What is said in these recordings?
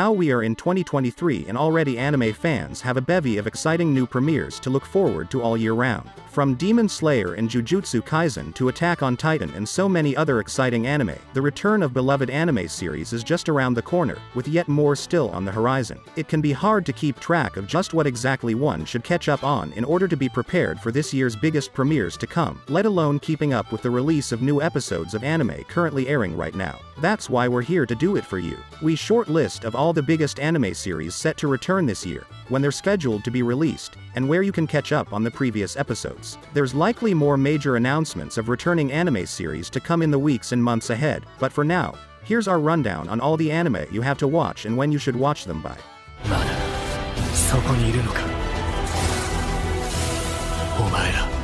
Now we are in 2023 and already anime fans have a bevy of exciting new premieres to look forward to all year round. From Demon Slayer and Jujutsu Kaisen to Attack on Titan and so many other exciting anime, the return of beloved anime series is just around the corner, with yet more still on the horizon. It can be hard to keep track of just what exactly one should catch up on in order to be prepared for this year's biggest premieres to come, let alone keeping up with the release of new episodes of anime currently airing right now. That's why we're here to do it for you. We short list of all the biggest anime series set to return this year, when they're scheduled to be released, and where you can catch up on the previous episodes. There's likely more major announcements of returning anime series to come in the weeks and months ahead, but for now, here's our rundown on all the anime you have to watch and when you should watch them by. そこにいるのかお前ら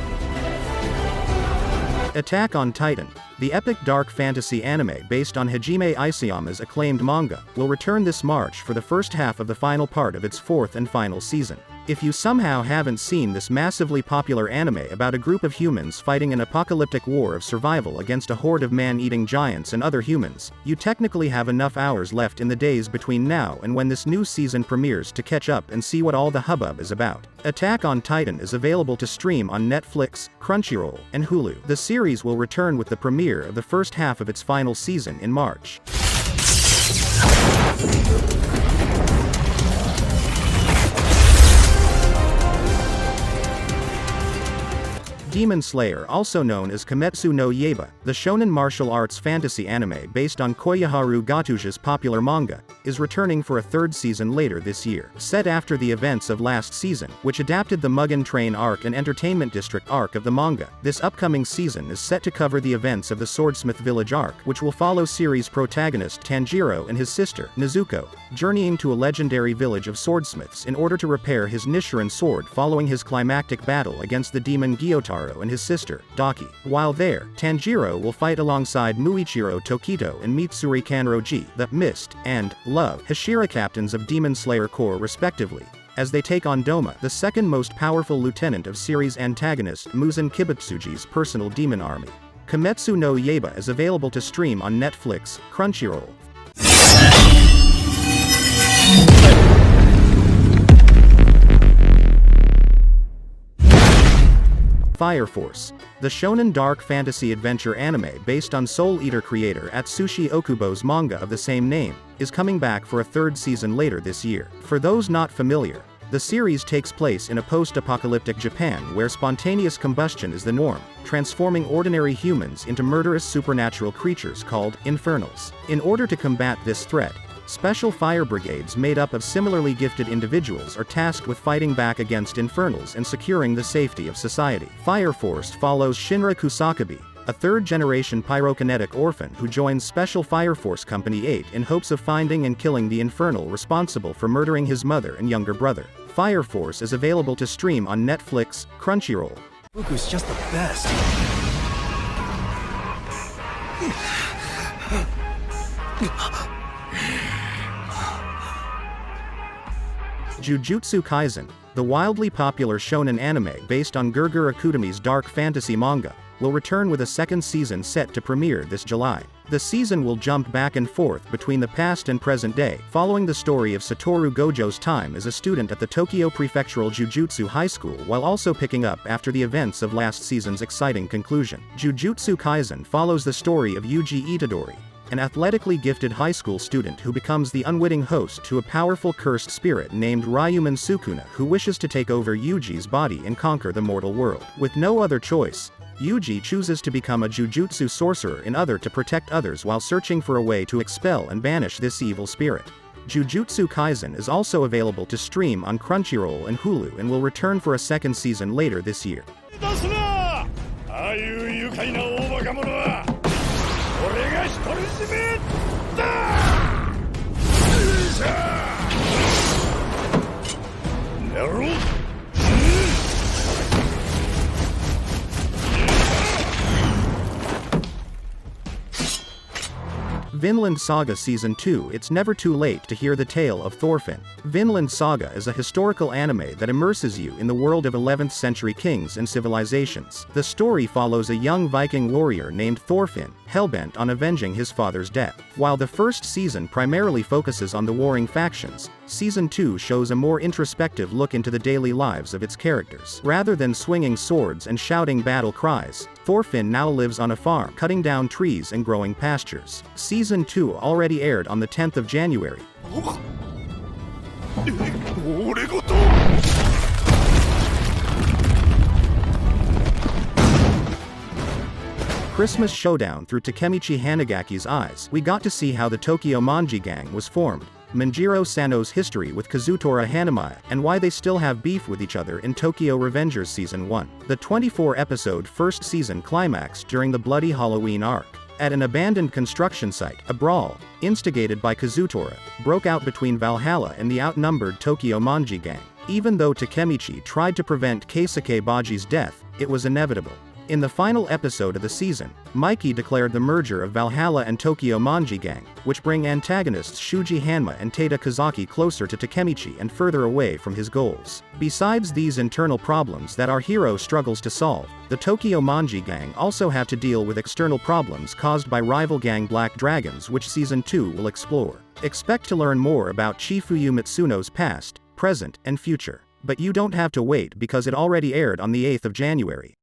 Attack on Titan, the epic dark fantasy anime based on Hajime Isayama's acclaimed manga, will return this March for the first half of the final part of its fourth and final season. If you somehow haven't seen this massively popular anime about a group of humans fighting an apocalyptic war of survival against a horde of man-eating giants and other humans, you technically have enough hours left in the days between now and when this new season premieres to catch up and see what all the hubbub is about. Attack on Titan is available to stream on Netflix, Crunchyroll, and Hulu. The series will return with the premiere of the first half of its final season in March. Demon Slayer, also known as Kimetsu no Yaiba, the shonen martial arts fantasy anime based on Koyoharu Gattusa's popular manga, is returning for a third season later this year. Set after the events of last season, which adapted the Mugen Train arc and Entertainment District arc of the manga, this upcoming season is set to cover the events of the Swordsmith Village arc, which will follow series protagonist Tanjiro and his sister, Nezuko, journeying to a legendary village of swordsmiths in order to repair his Nichiren sword following his climactic battle against the demon Gyotaro and his sister, Daki. While there, Tanjiro will fight alongside Muichiro Tokito and Mitsuri Kanroji, the Mist and Love Hashira captains of Demon Slayer Corps respectively, as they take on Doma, the second most powerful lieutenant of series antagonist Muzan Kibutsuji's personal demon army. Kimetsu no Yaiba is available to stream on Netflix, Crunchyroll. Fire Force, the shonen dark fantasy adventure anime based on Soul Eater creator Atsushi Okubo's manga of the same name, is coming back for a third season later this year. For those not familiar, the series takes place in a post-apocalyptic Japan where spontaneous combustion is the norm, transforming ordinary humans into murderous supernatural creatures called infernals. In order to combat this threat, special fire brigades made up of similarly gifted individuals are tasked with fighting back against infernals and securing the safety of society. Fire Force follows Shinra Kusakabe, a third-generation pyrokinetic orphan who joins Special Fire Force Company 8 in hopes of finding and killing the infernal responsible for murdering his mother and younger brother. Fire Force is available to stream on Netflix, Crunchyroll. Fuku's just the best. Jujutsu Kaisen, the wildly popular shonen anime based on Gurgura Kutomi's dark fantasy manga, will return with a second season set to premiere this July. The season will jump back and forth between the past and present day, following the story of Satoru Gojo's time as a student at the Tokyo Prefectural Jujutsu High School while also picking up after the events of last season's exciting conclusion. Jujutsu Kaisen follows the story of Yuji Itadori, an athletically gifted high school student who becomes the unwitting host to a powerful cursed spirit named Ryuman Sukuna who wishes to take over Yuji's body and conquer the mortal world. With no other choice, Yuji chooses to become a Jujutsu sorcerer in order to protect others while searching for a way to expel and banish this evil spirit. Jujutsu Kaisen is also available to stream on Crunchyroll and Hulu and will return for a second season later this year. Vinland Saga Season 2. It's never too late to hear the tale of Thorfinn. Vinland Saga is a historical anime that immerses you in the world of 11th century kings and civilizations. The story follows a young Viking warrior named Thorfinn, hellbent on avenging his father's death. While the first season primarily focuses on the warring factions, Season 2 shows a more introspective look into the daily lives of its characters. Rather than swinging swords and shouting battle cries, Thorfinn now lives on a farm, cutting down trees and growing pastures. Season 2 already aired on the 10th of January. Christmas Showdown. Through Takemichi Hanagaki's eyes, we got to see how the Tokyo Manji gang was formed, Manjiro Sano's history with Kazutora Hanamiya, and why they still have beef with each other in Tokyo Revengers Season 1. The 24-episode first season climaxed during the Bloody Halloween arc. At an abandoned construction site, a brawl, instigated by Kazutora, broke out between Valhalla and the outnumbered Tokyo Manji gang. Even though Takemichi tried to prevent Keisuke Baji's death, it was inevitable. In the final episode of the season, Mikey declared the merger of Valhalla and Tokyo Manji gang, which bring antagonists Shuji Hanma and Tada Kazaki closer to Takemichi and further away from his goals. Besides these internal problems that our hero struggles to solve, the Tokyo Manji gang also have to deal with external problems caused by rival gang Black Dragons, which Season 2 will explore. Expect to learn more about Chifuyu Mitsuno's past, present, and future. But you don't have to wait because it already aired on the 8th of January.